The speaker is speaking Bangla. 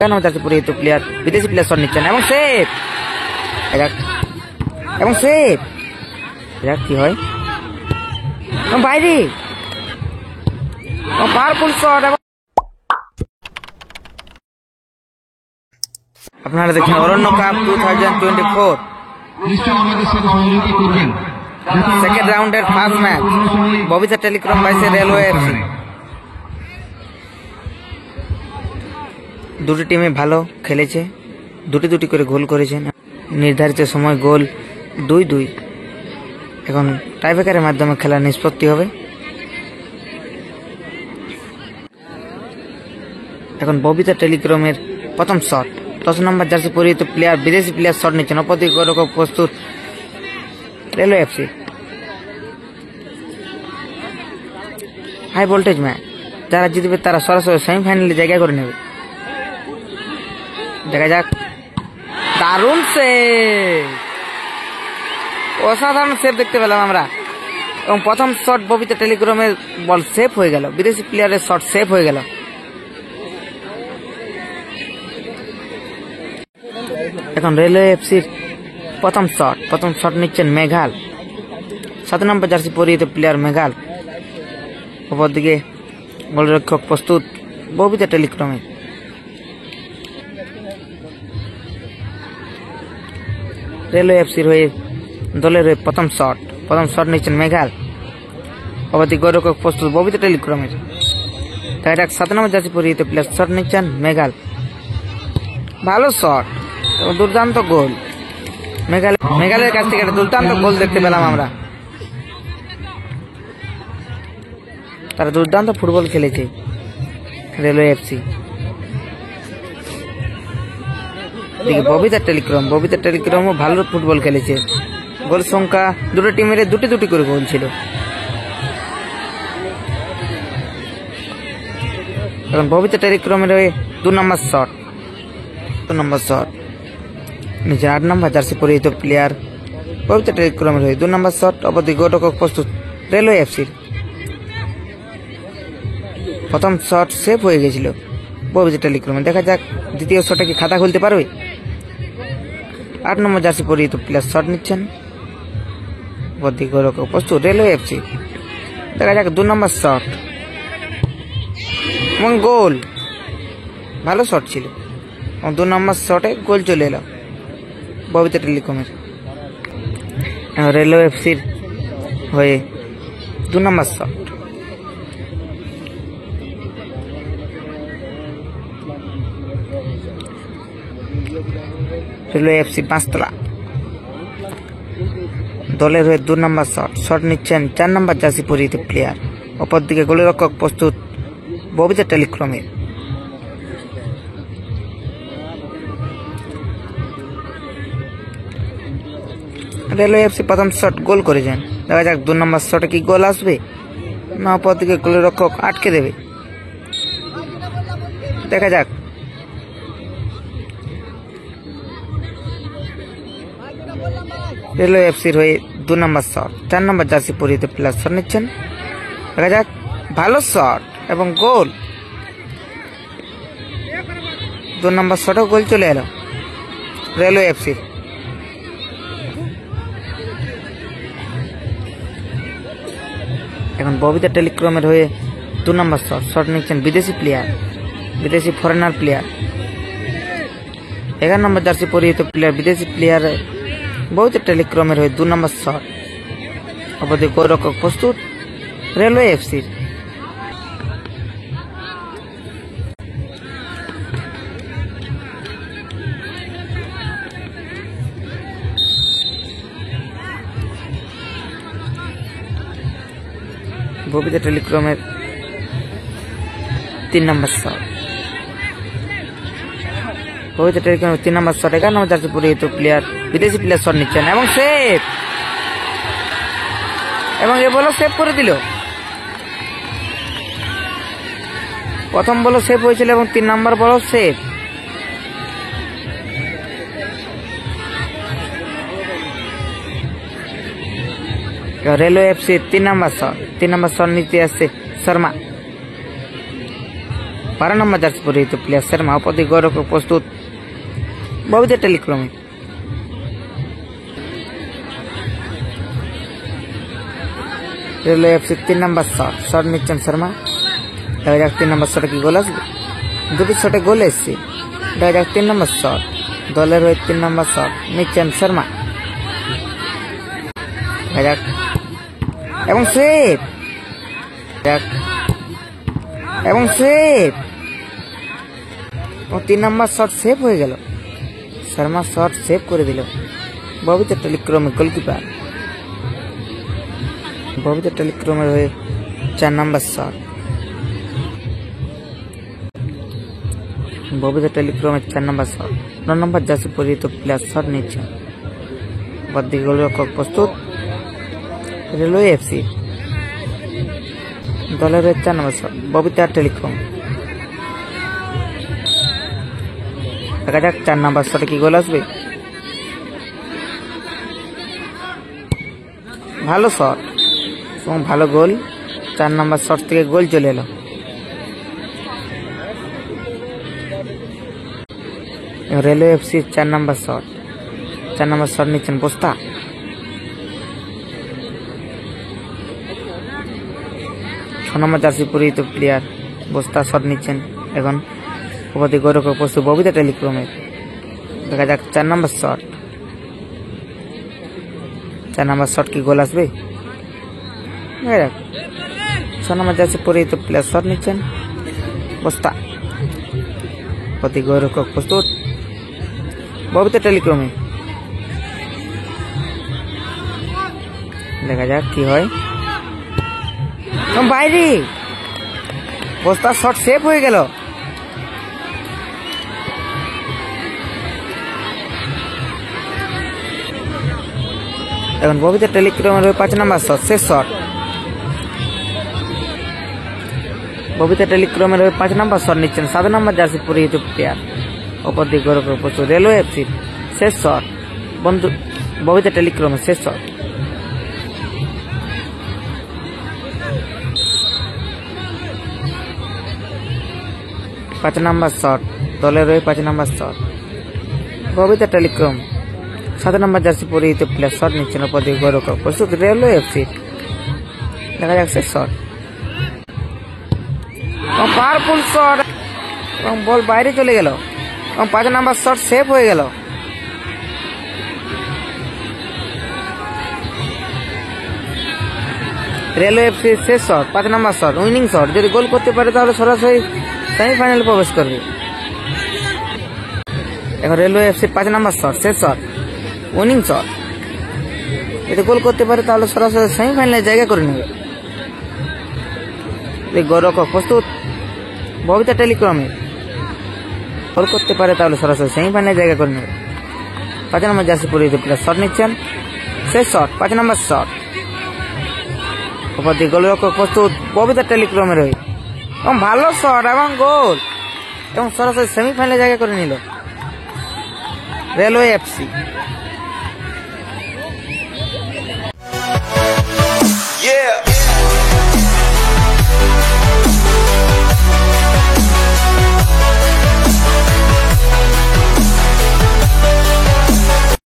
জার্সি পরিহিত প্লেয়ার বিদেশি প্লেয়ার শট নিচ্ছেন এবং সেভ এবং সেভ কি হয় বাইরে পাওয়ারফুল শট। আপনারা দেখছেন অরণ্য কাপ 2024 সেকেন্ড রাউন্ডের first match Babita telecom versus railway FC. দুটি টিমে ভালো খেলেছে, দুটি করে গোল করেছেন। নির্ধারিত সময় গোল 2-2। এখন টাইব্রেকারের মাধ্যমে খেলা নিষ্পত্তি হবে। এখন ববিতা টেলিকমের প্রথম শট, 10 নম্বর জার্সি পরিহিত প্লেয়ার বিদেশি প্লেয়ার শট নিচ্ছেন। অপরদিকে গোলরক্ষক প্রস্তুত railway FC. High voltage match, যারা জিতবে তারা সরাসরি সেমিফাইনালে জায়গা করে নেবে। দেখা যাক, দারুণ সেভ, অসাধারণ সেভ দেখতে পেলাম আমরা। এবং প্রথম শট ববিতা টেলিকমের বল সেভ হয়ে গেল, বিদেশি প্লেয়ারের শট সেভ হয়ে গেল। এখন রেলওয়ে এফসির প্রথম শট নিচ্ছেন মেঘাল, 7 নম্বর জার্সি পরিহিত প্লেয়ার মেঘাল। অপরদিকে গোলরক্ষক প্রস্তুত ববিতা টেলিকমে। রেলওয়ে এফসির হয়ে দলের হয়ে প্রথম শট নিচ্ছেন মেঘাল। অপরদিকে গোলরক্ষক প্রস্তুত ববিতা টেলিকমের। তাই 7 নম্বর জার্সি পরিহিত প্লেয়ার শট নিচ্ছেন মেঘাল। ভালো শট, দুর্দান্ত গোল। মেঘালয়ের কাছ থেকে একটা দুর্দান্ত গোল দেখতে পেলাম আমরা। তারা দুর্দান্ত ফুটবল খেলেছে রেলওয়ে এফসি। ববিতা টেলিকমও ভালো ফুটবল খেলেছে। গোল সংখ্যা দুটো টিমের দুটি করে গোল ছিল। এখন ববিতা টেলিকমের হয়ে 2 নম্বর শট নিচে 8 নম্বর জার্সি পরিহিত প্লেয়ার ববিতা টেলিকমের হয়ে 2 নম্বর শট। অপরদিকে গোলরক্ষক প্রস্তুত রেলওয়ে এফসির। প্রথম শট সেভ হয়ে গেছিল ববিতা টেলিকমে। দেখা যাক দ্বিতীয় শটে কি খাতা খুলতে পারবে। 8 নম্বর জার্সি পরিহিত প্লেয়ার শট নিচ্ছেন। অপরদিকে গোলরক্ষক প্রস্তুত রেলওয়ে এফসি। দেখা যাক 2 নম্বর শট এবং গোল। ভালো শট ছিল এবং 2 নম্বর শটে গোল চলে এলো ববিতা টেলিকমের। রেলওয়ে এফসির হয়ে 2 নম্বর শট। রেলওয়ে এফসি পাঁচতলা দলের হয়ে 2 নম্বর শট নিচ্ছেন 4 নম্বর জার্সি পরিহিত প্লেয়ার। অপরদিকে গোলরক্ষক প্রস্তুত ববিতা টেলিকমের। রেলওয়ে এফসি প্রথম শট গোল করেছেন। দেখা যাক 2 নম্বর শটে কি গোল আসবে না অপরদিকে গোলরক্ষক আটকে দেবে। দেখা যাক। রেলওয়ে এফসির হয়ে 2 নম্বর শট, 4 নম্বর জার্সি পরিহিত প্লেয়ার শট নিচ্ছেন। দেখা যাক, ভালো শট এবং গোল। 2 নম্বর শটেও গোল চলে এলো রেলওয়ে এফসির। এখন ববিতা টেলিকমের হয়ে 2 নম্বর শট নিচ্ছেন বিদেশি ফরেনার প্লেয়ার। 11 নম্বর জার্সি পরিহিত প্লেয়ার বিদেশি প্লেয়ার ববিতা টেলিকমের হয়ে 2 নম্বর শট। অপরদিকে গোলরক্ষক প্রস্তুত রেলওয়ে এফসির। ববিতা টেলিকমের 3 নম্বর শট। ববিতা টেলিকমের 3 নম্বর শট। 11 নম্বর জার্সি পরিহিত প্লেয়ার বিদেশি প্লেয়ার শট নিচ্ছেন এবং সেভ, এবং এ বলও সেভ করে দিল। প্রথম বলও সেভ হয়েছিল এবং 3 নম্বর বলও সেভ। রেলওয়ে এফসি 3 নম্বর শট নিতে আসছে শর্মা। 12 নম্বর জার্সি পরিহিত প্লেয়ার শর্মা অপরদিকে গোলরক্ষক প্রস্তুত ববিতা টেলিক্রমে রেলওয়ে এফসি 3 নম্বর শট নিচ্ছেন শর্মা। দেখা যাক 3 নম্বর শটে কি গোল আসবে। দুটি শটে গোল এসছে। দেখা যাক 3 নম্বর শট দলের হয়ে 3 নম্বর শট নিচ্ছেন শর্মা। দেখা যাক এবং সেভ এবং সেভ ও 3 নম্বর শট সেভ হয়ে গেল। শর্মা শট সেভ করে দিল। ববিতা টেলিক্রমের গোলকিপার ববিতা টেলিক্রমের হয়ে 4 নম্বর শট। ববিতা টেলিক্রমের 4 নম্বর শট। 9 নম্বর জার্সি পরিহিত প্লেয়ার শট নিচ্ছে। বাদিক গোলরক্ষক প্রস্তুত রেলওয়ে এফসি দলের 4 নম্বর শট ববিতা টেলিক্রম। দেখা যাক 4 নম্বর শটে কি গোল আসবে। ভালো শট এবং ভালো গোল। 4 নম্বর শট থেকে গোল চলে এলো। রেলওয়ে এফসি 4 নম্বর শট। 4 নম্বর শট নিচ্ছেন বস্তা। নম্বর জার্সি পরিহিত প্লেয়ার বস্তা শট নিচ্ছেন এখন। উপদি গোলরক্ষক প্রস্তুত ববিতা টেলিক্রমে। দেখা যাক 4 নম্বর শট। 4 নম্বর শট কি গোল আসবে। দেখা যাক 6 নম্বর জার্সি পরিহিত প্লেয়ার শট নিচ্ছেন বস্তা। উপদি গোলরক্ষক প্রস্তুত ববিতা টেলিক্রমে। দেখা যাক কি হয়। বাইরে বস্তার শট সেভ হয়ে গেল। এখন ববিতা টেলিক্রমের 5 নম্বর শট শেষ শট। ববিতা টেলিক্রমের 5 নম্বর শট নিচ্ছেন 7 নম্বর জার্সি পরিহিত প্লেয়ার অপর দিক গোলরক্ষক প্রস্তুত রেলওয়ে এফসি শেষ শট। বন্ধু ববিতা টেলিক্রমের শেষ শট। পাঁচ নম্বর শট দলের হয়ে 5 নম্বর শট ববিতা টেলিক্রম। 7 নম্বর জার্সি পরিহিত প্লেয়ার শট নিচ্ছেন অপর দিকে গোলরক্ষক প্রস্তুত রেলওয়ে এফসি। দেখা যাক শেষ শট পাওয়ারফুল শট এবং বল বাইরে চলে গেল এবং 5 নম্বর শট সেভ হয়ে গেল। রেলওয়ে এফসি শেষ শট 5 নম্বর শট উইনিং শট। যদি গোল করতে পারে তাহলে সরাসরি সেমিফাইনালে প্রবেশ করবে। এখন রেলওয়ে এফসি 5 নম্বর শট শেষ শট উইনিং শট। যদি গোল করতে পারে তাহলে সরাসরি সেমিফাইনালে জায়গা করে নেবে। গোলরক্ষক প্রস্তুত ববিতা টেলিক্রমে। গোল করতে পারে তাহলে সরাসরি সেমিফাইনালে জায়গা করে নেবে। 5 নম্বর জার্সি পরিহিত প্লেয়ার শট নিচ্ছেন শেষ শট 5 নম্বর শট। অপর দিকে গোলরক্ষক প্রস্তুত ববিতা টেলিক্রমের হয়ে এবং ভালো শট এবং গোল এবং সরাসরি সেমিফাইনালে জায়গা করে নিল রেলওয়ে এফসি।